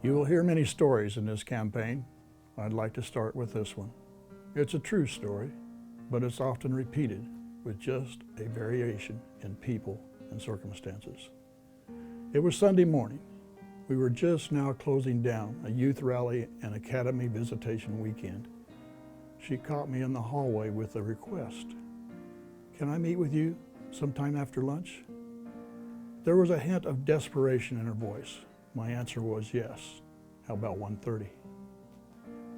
You will hear many stories in this campaign. I'd like to start with this one. It's a true story, but it's often repeated with just a variation in people and circumstances. It was Sunday morning. We were just now closing down a youth rally and academy visitation weekend. She caught me in the hallway with a request. Can I meet with you sometime after lunch? There was a hint of desperation in her voice. My answer was yes. How about 1:30?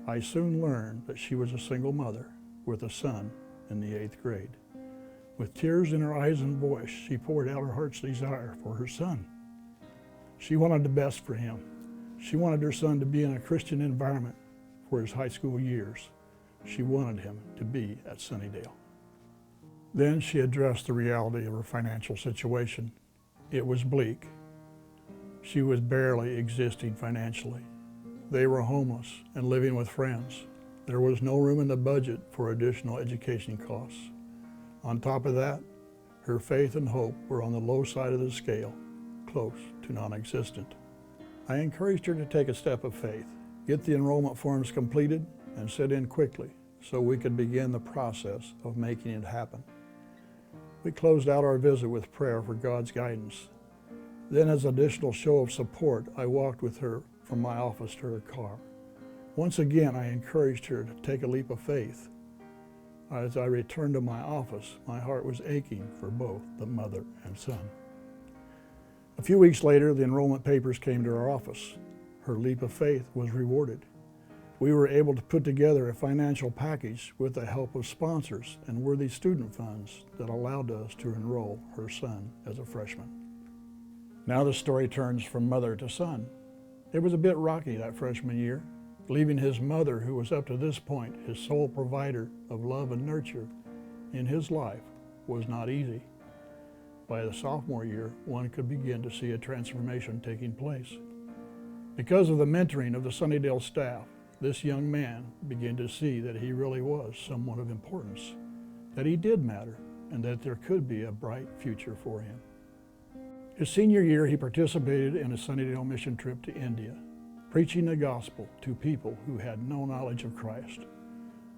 I soon learned that she was a single mother with a son in the 8th grade. With tears in her eyes and voice, she poured out her heart's desire for her son. She wanted the best for him. She wanted her son to be in a Christian environment for his high school years. She wanted him to be at Sunnydale. Then she addressed the reality of her financial situation. It was bleak. She was barely existing financially. They were homeless and living with friends. There was no room in the budget for additional education costs. On top of that, her faith and hope were on the low side of the scale, close to non-existent. I encouraged her to take a step of faith, get the enrollment forms completed, and sit in quickly so we could begin the process of making it happen. We closed out our visit with prayer for God's guidance. Then, as an additional show of support, I walked with her from my office to her car. Once again, I encouraged her to take a leap of faith. As I returned to my office, my heart was aching for both the mother and son. A few weeks later, the enrollment papers came to our office. Her leap of faith was rewarded. We were able to put together a financial package with the help of sponsors and worthy student funds that allowed us to enroll her son as a freshman. Now the story turns from mother to son. It was a bit rocky that freshman year. Leaving his mother, who was up to this point his sole provider of love and nurture in his life, was not easy. By the sophomore year, one could begin to see a transformation taking place. Because of the mentoring of the Sunnydale staff, this young man began to see that he really was someone of importance, that he did matter, and that there could be a bright future for him. His senior year, he participated in a Sunnydale mission trip to India, preaching the gospel to people who had no knowledge of Christ.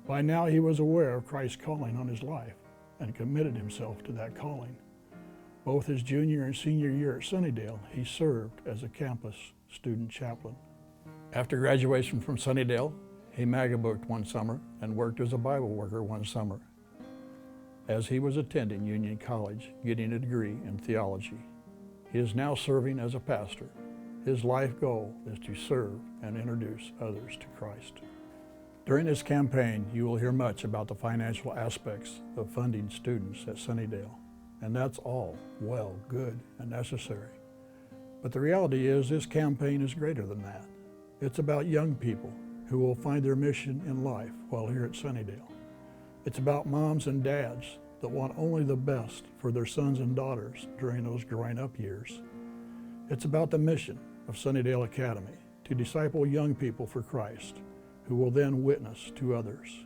By now, he was aware of Christ's calling on his life and committed himself to that calling. Both his junior and senior year at Sunnydale, he served as a campus student chaplain. After graduation from Sunnydale, he magabooked one summer and worked as a Bible worker one summer, as he was attending Union College, getting a degree in theology. He is now serving as a pastor. His life goal is to serve and introduce others to Christ. During this campaign, you will hear much about the financial aspects of funding students at Sunnydale, and that's all well, good, and necessary. But the reality is this campaign is greater than that. It's about young people who will find their mission in life while here at Sunnydale. It's about moms and dads that want only the best for their sons and daughters during those growing up years. It's about the mission of Sunnydale Academy to disciple young people for Christ, who will then witness to others.